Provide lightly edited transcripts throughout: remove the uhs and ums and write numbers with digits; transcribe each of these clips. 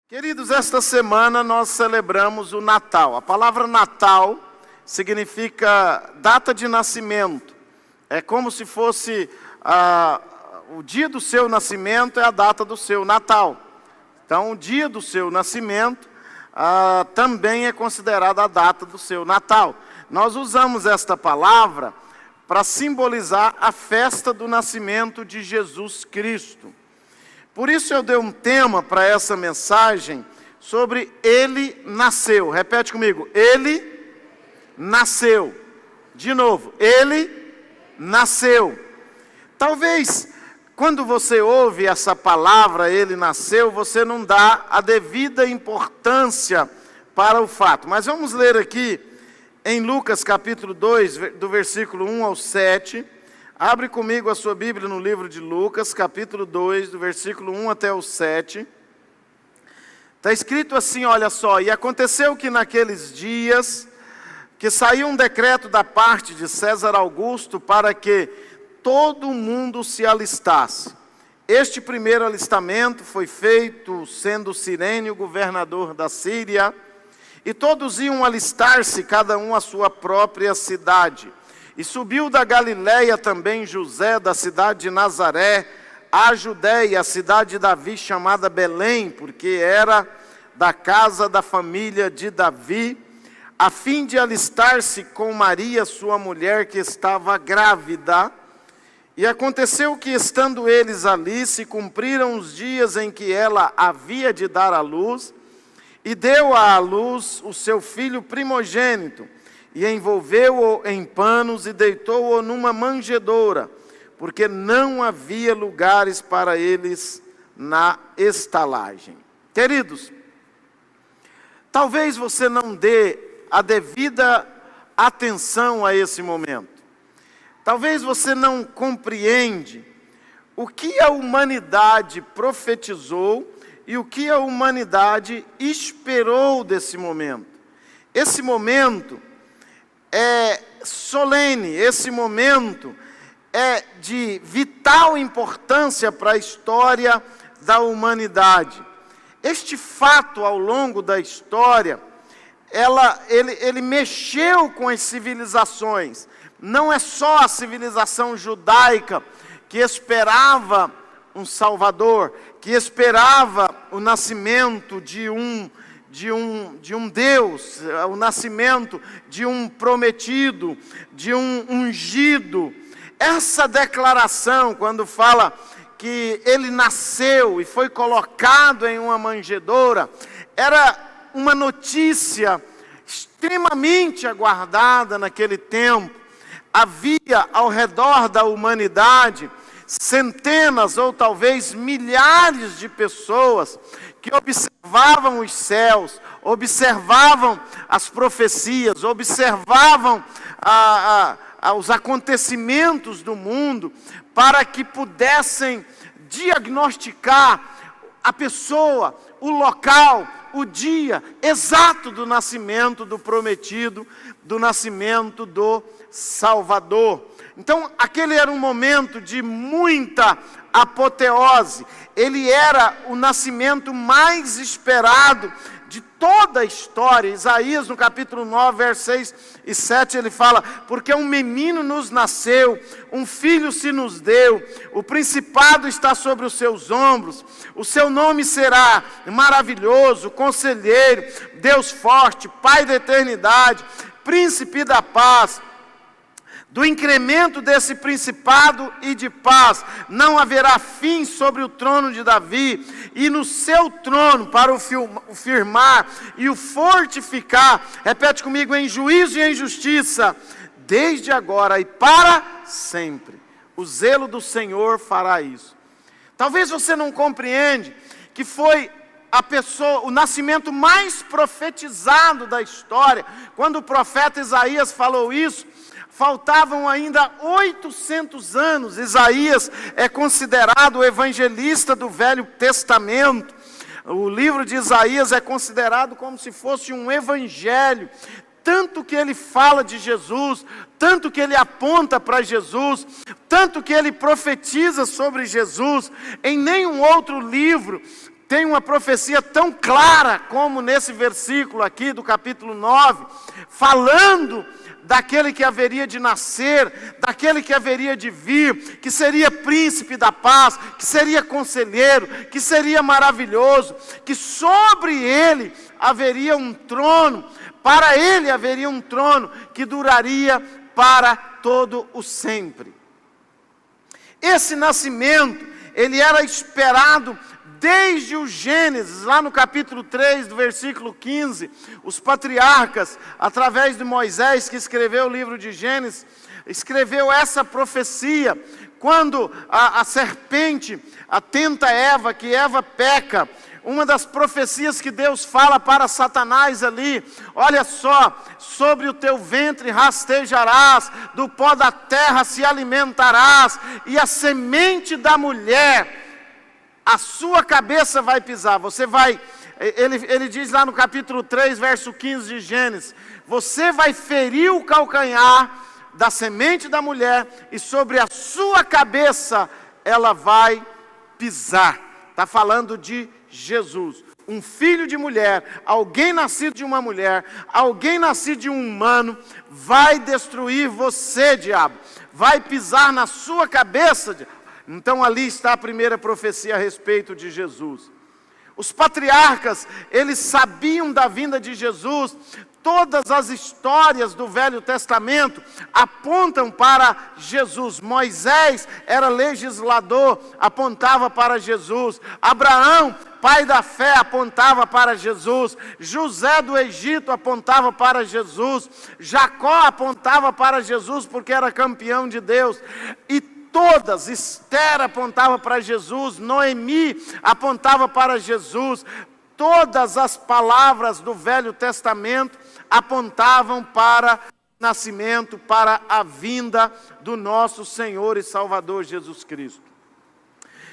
Queridos, esta semana nós celebramos o Natal. A palavra Natal significa data de nascimento. É como se fosse o dia do seu nascimento é a data do seu Natal. Então, o dia do seu nascimento também é considerada a data do seu Natal. Nós usamos esta palavra para simbolizar a festa do nascimento de Jesus Cristo. Por isso eu dei um tema para essa mensagem sobre Ele nasceu. Repete comigo, Ele nasceu. De novo, Ele nasceu. Talvez, quando você ouve essa palavra, Ele nasceu, você não dá a devida importância para o fato. Mas vamos ler aqui em Lucas capítulo 2, do versículo 1 ao 7. Abre comigo a sua Bíblia no livro de Lucas, capítulo 2, do versículo 1 até o 7. Está escrito assim, olha só: E aconteceu que naqueles dias, que saiu um decreto da parte de César Augusto para que todo mundo se alistasse. Este primeiro alistamento foi feito sendo Cirene o governador da Síria, e todos iam alistar-se, cada um à sua própria cidade. E subiu da Galiléia também José, da cidade de Nazaré, à Judéia, a cidade de Davi, chamada Belém, porque era da casa da família de Davi, a fim de alistar-se com Maria, sua mulher, que estava grávida. E aconteceu que, estando eles ali, se cumpriram os dias em que ela havia de dar à luz, e deu à luz o seu filho primogênito, e envolveu-o em panos e deitou-o numa manjedoura, porque não havia lugares para eles na estalagem. Queridos, talvez você não dê a devida atenção a esse momento. Talvez você não compreende o que a humanidade profetizou e o que a humanidade esperou desse momento. Esse momento é solene, esse momento é de vital importância para a história da humanidade. Este fato ao longo da história, ele mexeu com as civilizações. Não é só a civilização judaica que esperava um Salvador, que esperava o nascimento de um Deus, o nascimento de um prometido, de um ungido. Essa declaração, quando fala que ele nasceu e foi colocado em uma manjedoura, era uma notícia extremamente aguardada naquele tempo. Havia ao redor da humanidade centenas ou talvez milhares de pessoas que observavam os céus, observavam as profecias, observavam os acontecimentos do mundo, para que pudessem diagnosticar a pessoa, o local, o dia exato do nascimento do prometido, do nascimento do Salvador. Então, aquele era um momento de muita apoteose. Ele era o nascimento mais esperado de toda a história. Isaías, no capítulo 9, versos 6 e 7, ele fala: porque um menino nos nasceu, um filho se nos deu, o principado está sobre os seus ombros, o seu nome será maravilhoso, conselheiro, Deus forte, Pai da eternidade, príncipe da paz. Do incremento desse principado e de paz, não haverá fim sobre o trono de Davi, e no seu trono, para o firmar e o fortificar, repete comigo, em juízo e em justiça, desde agora e para sempre. O zelo do Senhor fará isso. Talvez você não compreende que foi o nascimento mais profetizado da história. Quando o profeta Isaías falou isso, faltavam ainda 800 anos. Isaías é considerado o evangelista do Velho Testamento. O livro de Isaías é considerado como se fosse um evangelho. Tanto que ele fala de Jesus, tanto que ele aponta para Jesus, tanto que ele profetiza sobre Jesus. Em nenhum outro livro tem uma profecia tão clara como nesse versículo aqui do capítulo 9, falando daquele que haveria de nascer, daquele que haveria de vir, que seria príncipe da paz, que seria conselheiro, que seria maravilhoso, que sobre ele haveria um trono, para ele haveria um trono que duraria para todo o sempre. Esse nascimento, ele era esperado desde o Gênesis, lá no capítulo 3, do versículo 15, os patriarcas, através de Moisés, que escreveu o livro de Gênesis, escreveu essa profecia, quando a serpente tenta Eva, que Eva peca, uma das profecias que Deus fala para Satanás ali, olha só, sobre o teu ventre rastejarás, do pó da terra se alimentarás, e a semente da mulher, a sua cabeça vai pisar, você vai, ele diz lá no capítulo 3, verso 15 de Gênesis, você vai ferir o calcanhar da semente da mulher, e sobre a sua cabeça ela vai pisar. Está falando de Jesus, um filho de mulher, alguém nascido de uma mulher, alguém nascido de um humano, vai destruir você, diabo, vai pisar na sua cabeça, diabo. Então ali está a primeira profecia a respeito de Jesus. Os patriarcas, eles sabiam da vinda de Jesus. Todas as histórias do Velho Testamento apontam para Jesus. Moisés era legislador, apontava para Jesus. Abraão, pai da fé, apontava para Jesus. José do Egito apontava para Jesus. Jacó apontava para Jesus porque era campeão de Deus. E todas, Esther apontava para Jesus, Noemi apontava para Jesus, todas as palavras do Velho Testamento apontavam para o nascimento, para a vinda do nosso Senhor e Salvador Jesus Cristo.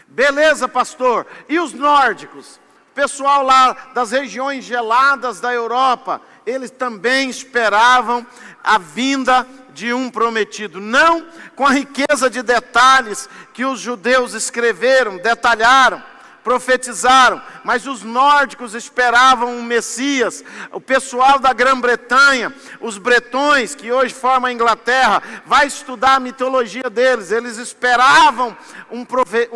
Beleza, pastor, e os nórdicos? O pessoal lá das regiões geladas da Europa, eles também esperavam a vinda de um prometido, não com a riqueza de detalhes que os judeus escreveram, detalharam, profetizaram, mas os nórdicos esperavam um Messias. O pessoal da Grã-Bretanha, os bretões, que hoje formam a Inglaterra, vai estudar a mitologia deles, eles esperavam um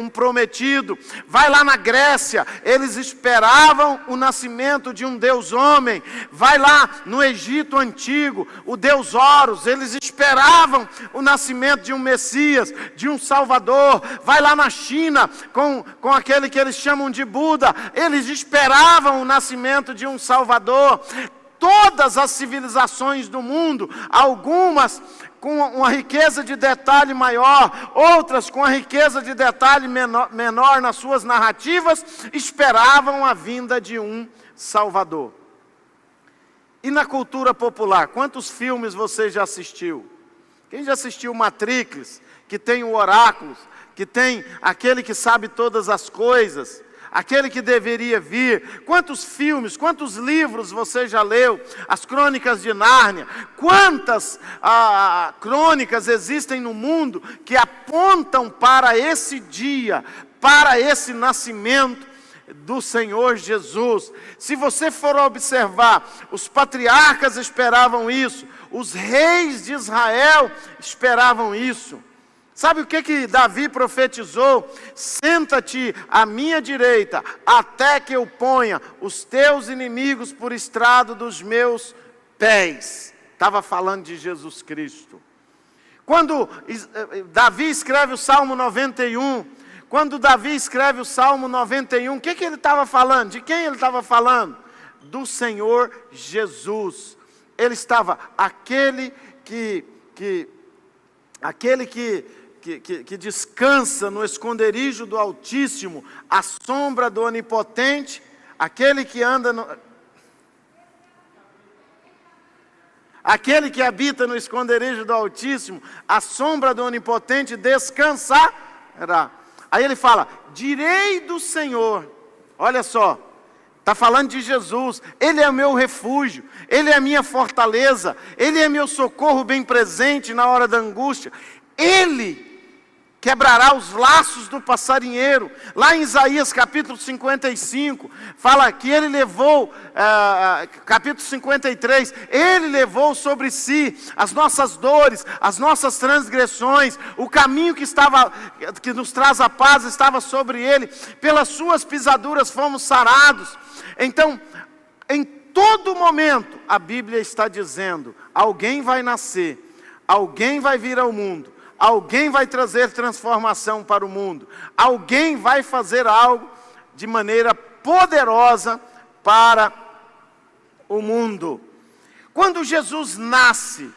prometido. Vai lá na Grécia, eles esperavam o nascimento de um Deus homem. Vai lá no Egito antigo, o Deus Horus, eles esperavam o nascimento de um Messias, de um Salvador. Vai lá na China, com aquele que eles chamam de Buda, eles esperavam o nascimento de um Salvador. Todas as civilizações do mundo, algumas com uma riqueza de detalhe maior, outras com a riqueza de detalhe menor nas suas narrativas, esperavam a vinda de um Salvador. E na cultura popular, quantos filmes você já assistiu? Quem já assistiu Matrix, que tem o oráculo, que tem aquele que sabe todas as coisas, aquele que deveria vir? Quantos filmes, quantos livros você já leu? As Crônicas de Nárnia. Quantas crônicas existem no mundo que apontam para esse dia, para esse nascimento do Senhor Jesus? Se você for observar, os patriarcas esperavam isso, os reis de Israel esperavam isso. Sabe o que Davi profetizou? Senta-te à minha direita, até que eu ponha os teus inimigos por estrado dos meus pés. Estava falando de Jesus Cristo. Quando Davi escreve o Salmo 91, o que ele estava falando? De quem ele estava falando? Do Senhor Jesus. Ele estava, aquele que descansa no esconderijo do Altíssimo, à sombra do Onipotente, aquele que habita no esconderijo do Altíssimo, à sombra do Onipotente descansará. Aí ele fala, direi do Senhor, olha só, está falando de Jesus, Ele é o meu refúgio, Ele é a minha fortaleza, Ele é meu socorro bem presente na hora da angústia. Ele quebrará os laços do passarinheiro. Lá em Isaías capítulo 55, fala que ele levou, capítulo 53, ele levou sobre si as nossas dores, as nossas transgressões, o caminho que nos traz a paz estava sobre ele, pelas suas pisaduras fomos sarados. Então, em todo momento, a Bíblia está dizendo, alguém vai nascer, alguém vai vir ao mundo, alguém vai trazer transformação para o mundo, alguém vai fazer algo de maneira poderosa para o mundo. Quando Jesus nasce,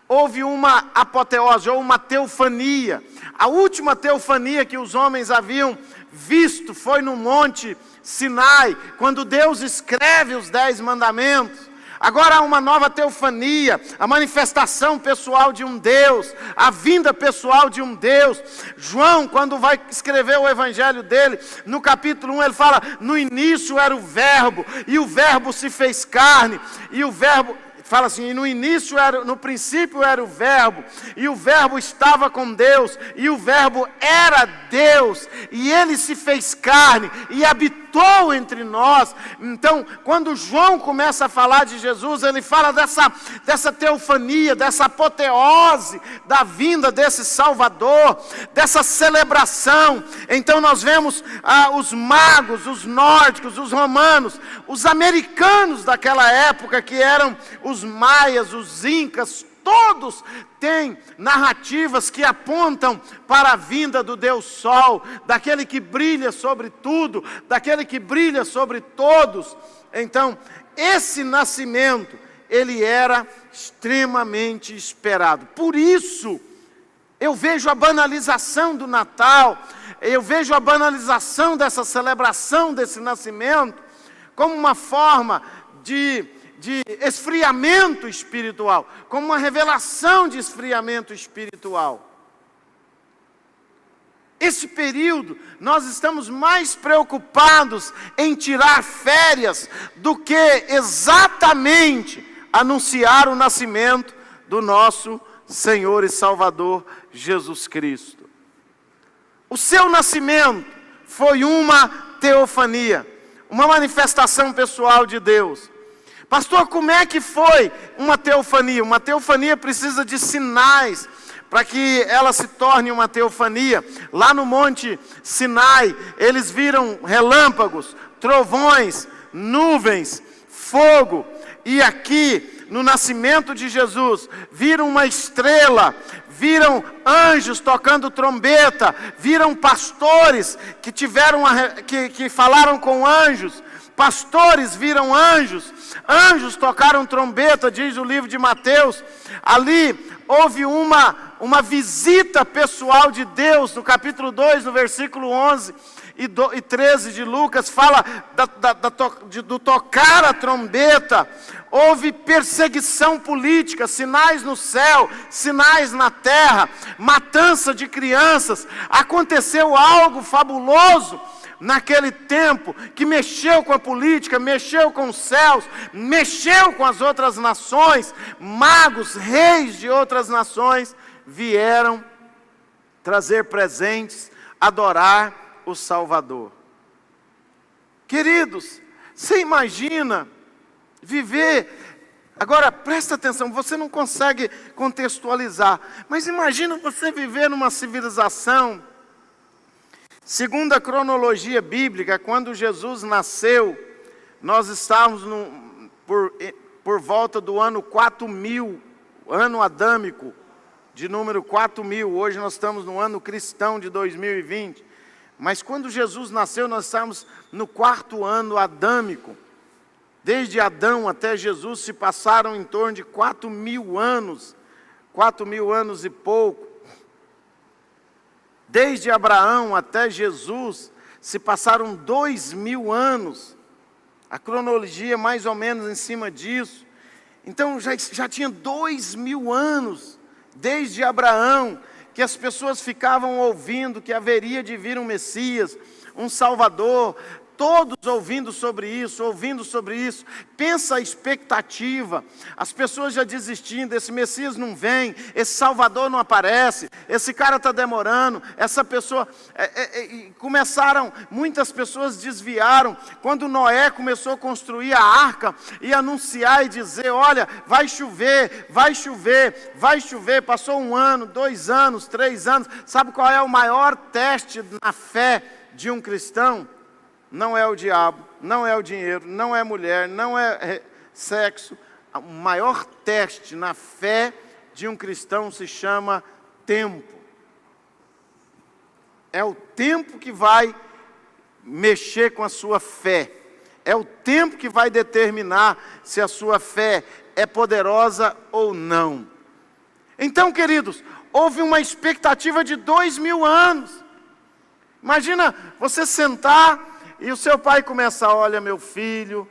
houve uma apoteose, ou uma teofania. A última teofania que os homens haviam visto foi no Monte Sinai, quando Deus escreve os 10 mandamentos. Agora há uma nova teofania, a manifestação pessoal de um Deus, a vinda pessoal de um Deus. João, quando vai escrever o evangelho dele, no capítulo 1, ele fala, no início era o verbo, e o verbo se fez carne, e o verbo... Fala assim, no princípio era o verbo, e o verbo estava com Deus, e o verbo era Deus, e ele se fez carne, e habitou entre nós. Então, quando João começa a falar de Jesus, ele fala dessa teofania, dessa apoteose, da vinda desse Salvador, dessa celebração. Então nós vemos os magos, os nórdicos, os romanos, os americanos daquela época, que eram os maias, os incas, todos têm narrativas que apontam para a vinda do Deus Sol, daquele que brilha sobre tudo, daquele que brilha sobre todos. Então, esse nascimento, ele era extremamente esperado. Por isso, eu vejo a banalização do Natal, eu vejo a banalização dessa celebração desse nascimento, como uma forma de esfriamento espiritual, como uma revelação de esfriamento espiritual. Esse período, nós estamos mais preocupados em tirar férias do que exatamente anunciar o nascimento do nosso Senhor e Salvador Jesus Cristo. O seu nascimento foi uma teofania, uma manifestação pessoal de Deus. Pastor, como é que foi uma teofania? Uma teofania precisa de sinais para que ela se torne uma teofania. Lá no Monte Sinai, eles viram relâmpagos, trovões, nuvens, fogo. E aqui, no nascimento de Jesus, viram uma estrela, viram anjos tocando trombeta, viram pastores que falaram com anjos. Pastores viram anjos, anjos tocaram trombeta, diz o livro de Mateus. Ali houve uma visita pessoal de Deus, no capítulo 2, no versículo 11 e 13 de Lucas, fala do tocar a trombeta. Houve perseguição política, sinais no céu, sinais na terra, matança de crianças. Aconteceu algo fabuloso naquele tempo, que mexeu com a política, mexeu com os céus, mexeu com as outras nações. Magos, reis de outras nações vieram trazer presentes, adorar o Salvador. Queridos, você imagina viver... Agora, presta atenção, você não consegue contextualizar, mas imagina você viver numa civilização... Segundo a cronologia bíblica, quando Jesus nasceu, nós estávamos por volta do ano 4000, ano adâmico, de número 4000. Hoje nós estamos no ano cristão de 2020. Mas quando Jesus nasceu, nós estávamos no 4º ano adâmico. Desde Adão até Jesus se passaram em torno de 4000 anos, 4000 anos e pouco. Desde Abraão até Jesus, se passaram 2000 anos. A cronologia mais ou menos em cima disso. Então já tinha 2000 anos, desde Abraão, que as pessoas ficavam ouvindo que haveria de vir um Messias, um Salvador. todos ouvindo sobre isso. Pensa a expectativa, as pessoas já desistindo, esse Messias não vem, esse Salvador não aparece, esse cara está demorando, essa pessoa... muitas pessoas desviaram, quando Noé começou a construir a arca, e anunciar e dizer, olha, vai chover, passou 1 ano, 2 anos, 3 anos, sabe qual é o maior teste na fé de um cristão? Não é o diabo, não é o dinheiro, não é mulher, não é sexo. O maior teste na fé de um cristão se chama tempo. É o tempo que vai mexer com a sua fé. É o tempo que vai determinar se a sua fé é poderosa ou não. Então, queridos, houve uma expectativa de 2000 anos. Imagina você sentar e o seu pai começa, olha meu filho,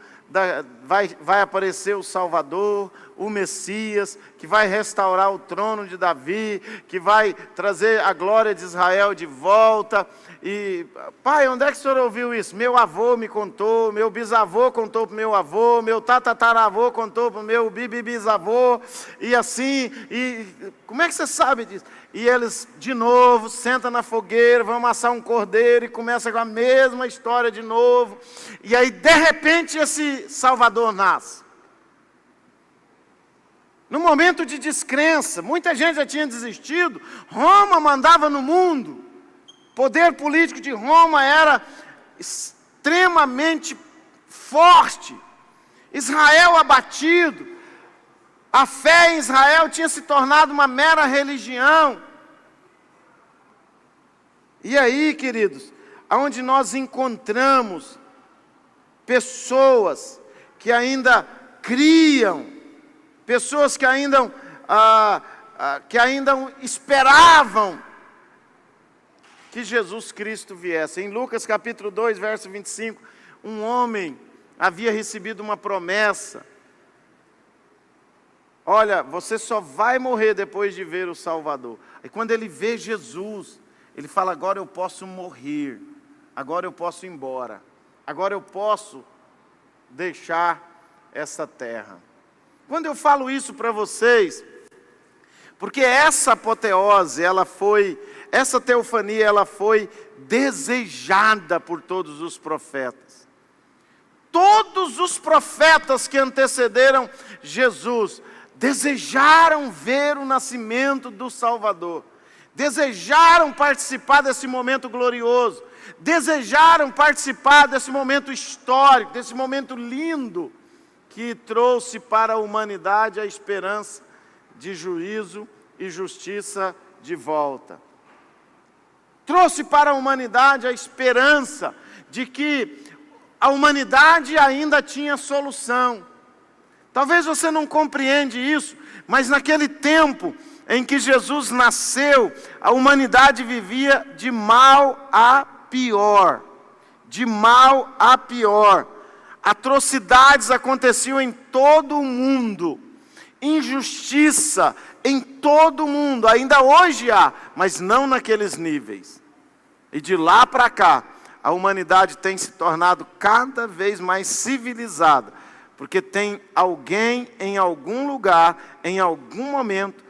vai aparecer o Salvador, o Messias, que vai restaurar o trono de Davi, que vai trazer a glória de Israel de volta. E, pai, onde é que o senhor ouviu isso? Meu avô me contou, meu bisavô contou para o meu avô, meu tataravô contou para o meu bisavô, e assim, e como é que você sabe disso? E eles, de novo, sentam na fogueira, vão amassar um cordeiro, e começa com a mesma história de novo, e aí, de repente, esse Salvador nasce. No momento de descrença, muita gente já tinha desistido, Roma mandava no mundo, o poder político de Roma era extremamente forte, Israel abatido, a fé em Israel tinha se tornado uma mera religião. E aí, queridos, aonde nós encontramos pessoas que ainda criam, pessoas que ainda esperavam que Jesus Cristo viesse. Em Lucas capítulo 2, verso 25, um homem havia recebido uma promessa. Olha, você só vai morrer depois de ver o Salvador. E quando ele vê Jesus, ele fala, agora eu posso morrer, agora eu posso ir embora, agora eu posso deixar essa terra. Quando eu falo isso para vocês, porque essa apoteose, essa teofania, ela foi desejada por todos os profetas. Todos os profetas que antecederam Jesus desejaram ver o nascimento do Salvador, desejaram participar desse momento glorioso, desejaram participar desse momento histórico, desse momento lindo, que trouxe para a humanidade a esperança de juízo e justiça de volta. Trouxe para a humanidade a esperança de que a humanidade ainda tinha solução. Talvez você não compreende isso, mas naquele tempo em que Jesus nasceu, a humanidade vivia de mal a pior. De mal a pior. Atrocidades aconteciam em todo o mundo. Injustiça em todo o mundo. Ainda hoje há, mas não naqueles níveis. E de lá para cá, a humanidade tem se tornado cada vez mais civilizada. Porque tem alguém em algum lugar, em algum momento,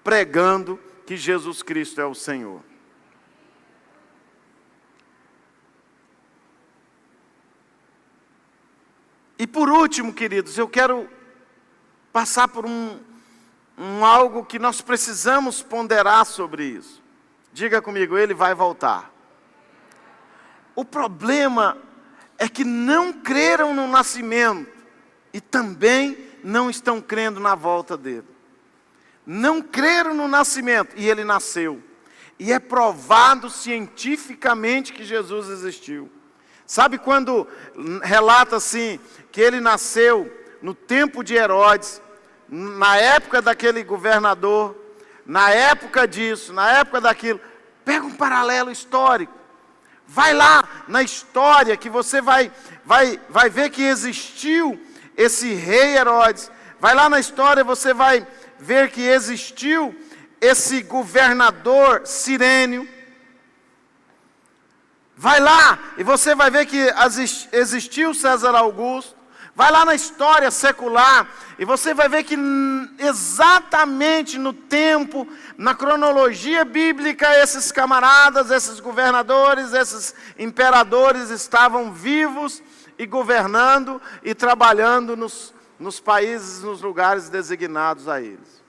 pregando que Jesus Cristo é o Senhor. E por último, queridos, eu quero passar por algo que nós precisamos ponderar sobre isso. Diga comigo, ele vai voltar. O problema é que não creram no nascimento e também não estão crendo na volta dele. Não creram no nascimento e ele nasceu. E é provado cientificamente que Jesus existiu. Sabe quando relata assim, que ele nasceu no tempo de Herodes, na época daquele governador, na época disso, na época daquilo. Pega um paralelo histórico. Vai lá na história que você vai ver que existiu esse rei Herodes. Vai lá na história, você vai ver que existiu esse governador Cirênio. Vai lá e você vai ver que existiu César Augusto. Vai lá na história secular e você vai ver que exatamente no tempo, na cronologia bíblica, esses camaradas, esses governadores, esses imperadores estavam vivos e governando e trabalhando nos países, nos lugares designados a eles.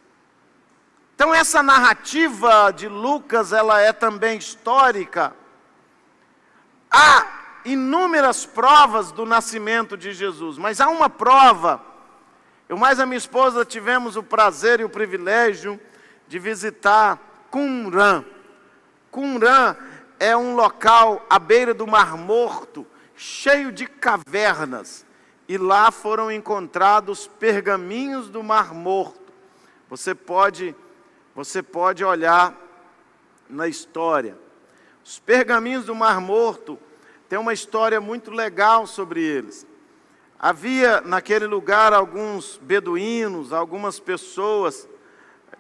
Então essa narrativa de Lucas, ela é também histórica. Há inúmeras provas do nascimento de Jesus, mas há uma prova. Eu mais a minha esposa tivemos o prazer e o privilégio de visitar Qumran. Qumran é um local à beira do Mar Morto, cheio de cavernas, e lá foram encontrados pergaminhos do Mar Morto. Você pode olhar na história. Os pergaminhos do Mar Morto tem uma história muito legal sobre eles. Havia naquele lugar alguns beduínos, algumas pessoas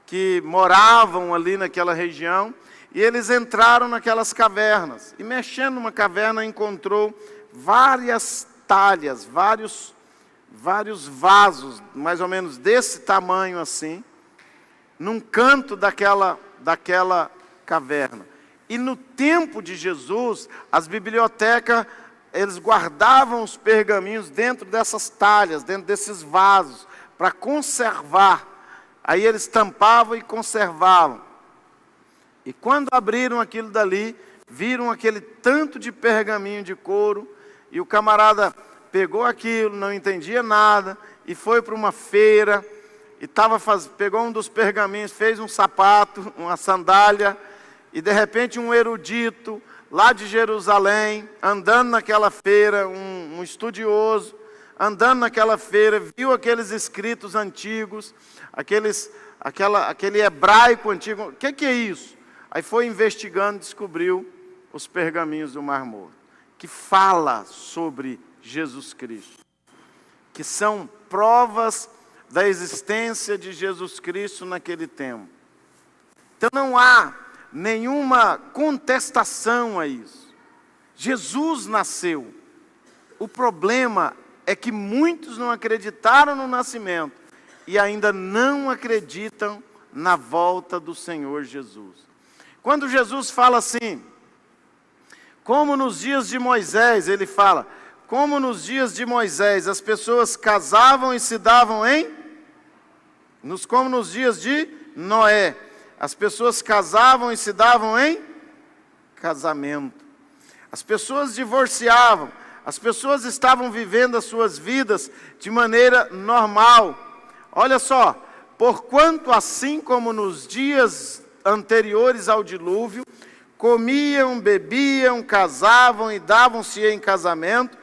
que moravam ali naquela região, e eles entraram naquelas cavernas, e mexendo numa caverna encontrou várias talhas, vários vasos, mais ou menos desse tamanho assim, num canto daquela caverna. E no tempo de Jesus, as bibliotecas, eles guardavam os pergaminhos dentro dessas talhas, dentro desses vasos, para conservar. Aí eles tampavam e conservavam. E quando abriram aquilo dali, viram aquele tanto de pergaminho de couro, e o camarada pegou aquilo, não entendia nada, e foi para uma feira, e pegou um dos pergaminhos, fez um sapato, uma sandália, e de repente um erudito, lá de Jerusalém, andando naquela feira, um estudioso, andando naquela feira, viu aqueles escritos antigos, aquele hebraico antigo, o que é isso? Aí foi investigando, descobriu os pergaminhos do Mar Morto, que fala sobre Jesus Cristo, que são provas da existência de Jesus Cristo naquele tempo. Então não há nenhuma contestação a isso. Jesus nasceu. O problema é que muitos não acreditaram no nascimento e ainda não acreditam na volta do Senhor Jesus. Quando Jesus fala assim, como nos dias de Moisés, ele fala, como nos dias de Moisés as pessoas casavam e se davam como nos dias de Noé, as pessoas casavam e se davam em casamento. As pessoas divorciavam. As pessoas estavam vivendo as suas vidas de maneira normal. Olha só. Porquanto assim como nos dias anteriores ao dilúvio, comiam, bebiam, casavam e davam-se em casamento,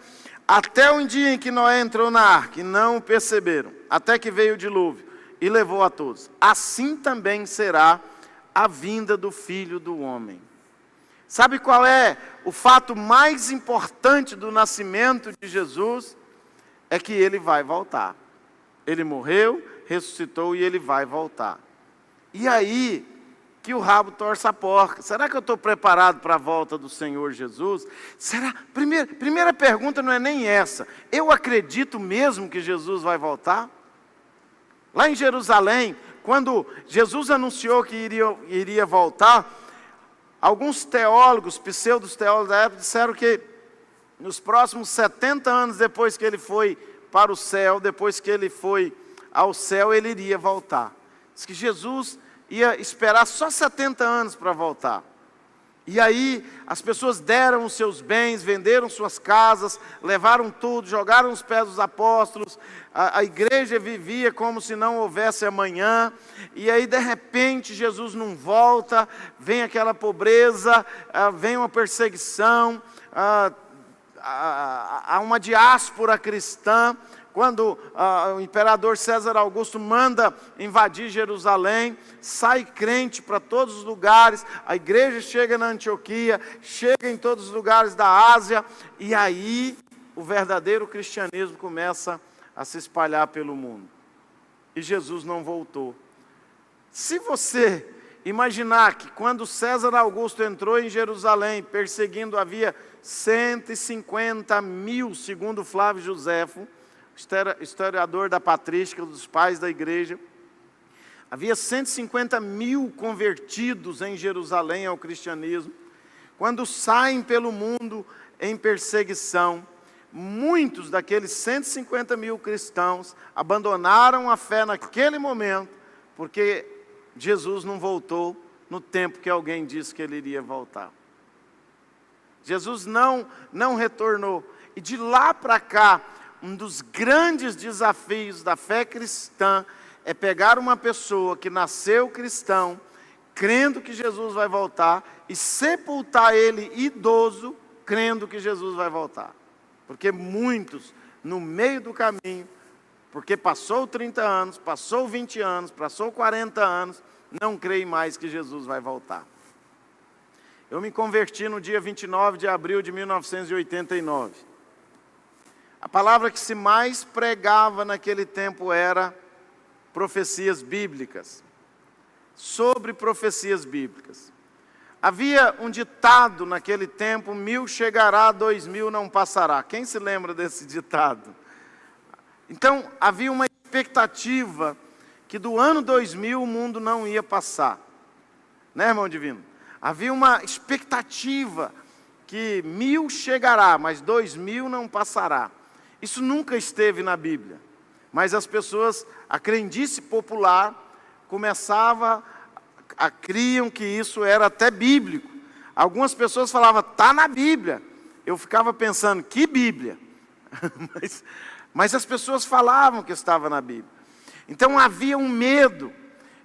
até um dia em que Noé entrou na arca e não o perceberam, até que veio o dilúvio e levou a todos. Assim também será a vinda do Filho do Homem. Sabe qual é o fato mais importante do nascimento de Jesus? É que ele vai voltar. Ele morreu, ressuscitou e ele vai voltar. E aí que o rabo torce a porca. Será que eu estou preparado para a volta do Senhor Jesus? Será? Primeira pergunta não é nem essa. Eu acredito mesmo que Jesus vai voltar? Lá em Jerusalém, quando Jesus anunciou que iria voltar, alguns teólogos, pseudo-teólogos da época, disseram que nos próximos 70 anos depois que ele foi para o céu, depois que ele foi ao céu, ele iria voltar. Diz que Jesus ia esperar só 70 anos para voltar. E aí as pessoas deram os seus bens, venderam suas casas, levaram tudo, jogaram os pés dos apóstolos, a igreja vivia como se não houvesse amanhã, e aí de repente Jesus não volta, vem aquela pobreza, vem uma perseguição, há uma diáspora cristã, quando o imperador César Augusto manda invadir Jerusalém, sai crente para todos os lugares, a igreja chega na Antioquia, chega em todos os lugares da Ásia, e aí o verdadeiro cristianismo começa a se espalhar pelo mundo. E Jesus não voltou. Se você imaginar que quando César Augusto entrou em Jerusalém, perseguindo, havia 150 mil, segundo Flávio Joséfo, historiador da patrística, dos pais da igreja, havia 150 mil convertidos em Jerusalém ao cristianismo. Quando saem pelo mundo em perseguição, muitos daqueles 150 mil cristãos abandonaram a fé naquele momento, porque Jesus não voltou no tempo que alguém disse que ele iria voltar. Jesus não retornou. E de lá para cá, um dos grandes desafios da fé cristã é pegar uma pessoa que nasceu cristão, crendo que Jesus vai voltar, e sepultar ele idoso, crendo que Jesus vai voltar. Porque muitos, no meio do caminho, porque passou 30 anos, passou 20 anos, passou 40 anos, não creem mais que Jesus vai voltar. Eu me converti no dia 29 de abril de 1989. A palavra que se mais pregava naquele tempo era profecias bíblicas. Sobre profecias bíblicas. Havia um ditado naquele tempo: 1000 chegará, 2000 não passará. Quem se lembra desse ditado? Então, havia uma expectativa que do ano 2000 o mundo não ia passar. Né, irmão divino? Havia uma expectativa que 1000 chegará, mas 2000 não passará. Isso nunca esteve na Bíblia. Mas as pessoas, a crendice popular, criam que isso era até bíblico. Algumas pessoas falavam, está na Bíblia. Eu ficava pensando, que Bíblia? mas as pessoas falavam que estava na Bíblia. Então havia um medo.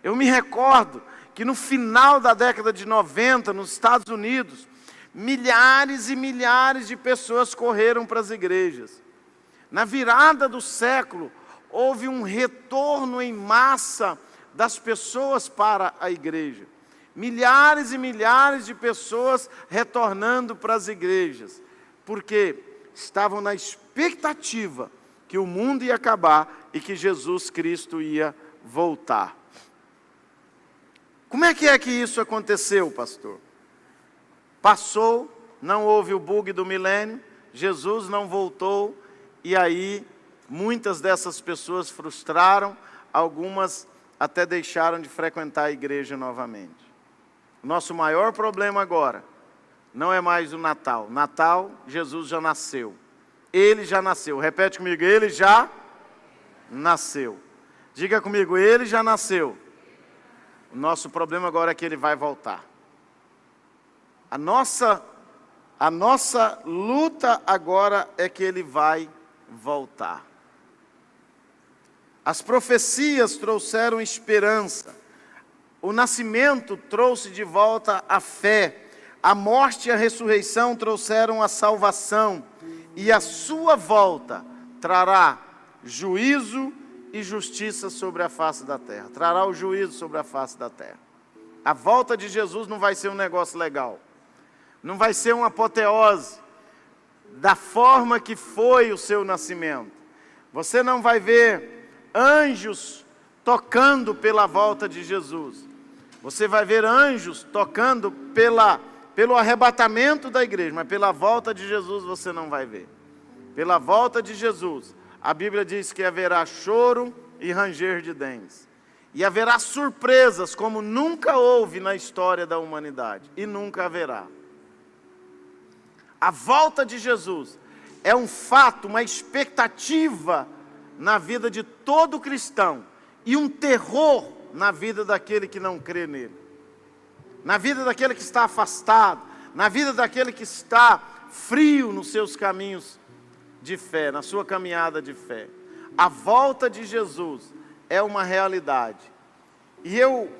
Eu me recordo que no final da década de 90, nos Estados Unidos, milhares e milhares de pessoas correram para as igrejas. Na virada do século, houve um retorno em massa das pessoas para a igreja. Milhares e milhares de pessoas retornando para as igrejas, porque estavam na expectativa que o mundo ia acabar e que Jesus Cristo ia voltar. Como é que isso aconteceu, pastor? Passou, não houve o bug do milênio, Jesus não voltou, e aí muitas dessas pessoas frustraram, algumas até deixaram de frequentar a igreja novamente. O nosso maior problema agora não é mais o Natal. Natal, Jesus já nasceu. Ele já nasceu. Repete comigo, ele já nasceu. Diga comigo, ele já nasceu. O nosso problema agora é que ele vai voltar. A nossa luta agora é que ele vai voltar. As profecias trouxeram esperança. O nascimento trouxe de volta a fé. A morte e a ressurreição trouxeram a salvação. E a sua volta trará juízo e justiça sobre a face da terra. Trará o juízo sobre a face da terra. A volta de Jesus não vai ser um negócio legal. Não vai ser uma apoteose da forma que foi o seu nascimento. Você não vai ver anjos tocando pela volta de Jesus. Você vai ver anjos tocando pelo arrebatamento da igreja, mas pela volta de Jesus você não vai ver. Pela volta de Jesus, a Bíblia diz que haverá choro e ranger de dentes. E haverá surpresas como nunca houve na história da humanidade. E nunca haverá. A volta de Jesus é um fato, uma expectativa na vida de todo cristão. E um terror na vida daquele que não crê nele. Na vida daquele que está afastado. Na vida daquele que está frio nos seus caminhos de fé, na sua caminhada de fé. A volta de Jesus é uma realidade. E eu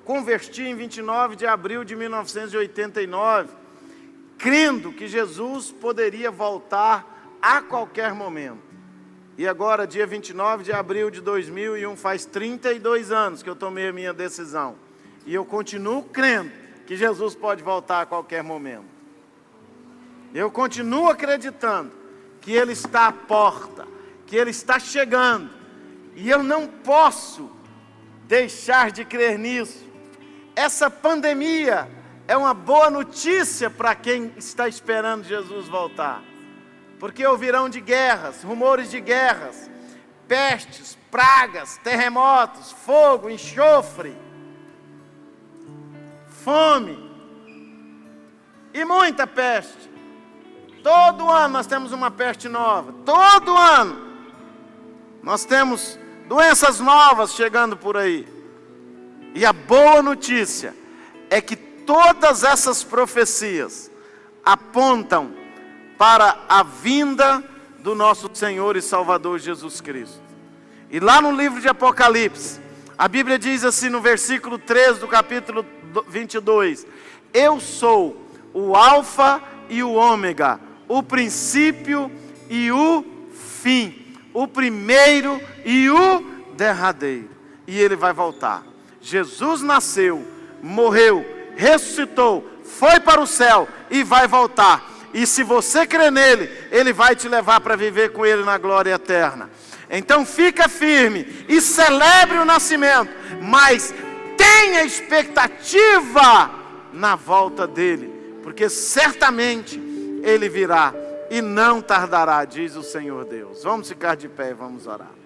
converti em 29 de abril de 1989, crendo que Jesus poderia voltar a qualquer momento. E agora, dia 29 de abril de 2001, faz 32 anos que eu tomei a minha decisão. E eu continuo crendo que Jesus pode voltar a qualquer momento. Eu continuo acreditando que Ele está à porta, que Ele está chegando. E eu não posso deixar de crer nisso. essa pandemia é uma boa notícia para quem está esperando Jesus voltar. Porque ouvirão de guerras, rumores de guerras, pestes, pragas, terremotos, fogo, enxofre, fome e muita peste. Todo ano nós temos uma peste nova. Todo ano nós temos doenças novas chegando por aí. E a boa notícia é que todas essas profecias apontam para a vinda do nosso Senhor e Salvador Jesus Cristo. E lá no livro de Apocalipse, a Bíblia diz assim no versículo 13 do capítulo 22: eu sou o Alfa e o Ômega, o princípio e o fim, o primeiro e o derradeiro. E ele vai voltar. Jesus nasceu, morreu, ressuscitou, foi para o céu e vai voltar. E se você crê nele, ele vai te levar para viver com ele na glória eterna. Então fica firme e celebre o nascimento, mas tenha expectativa na volta dele, porque certamente ele virá e não tardará, diz o Senhor Deus. Vamos ficar de pé e vamos orar.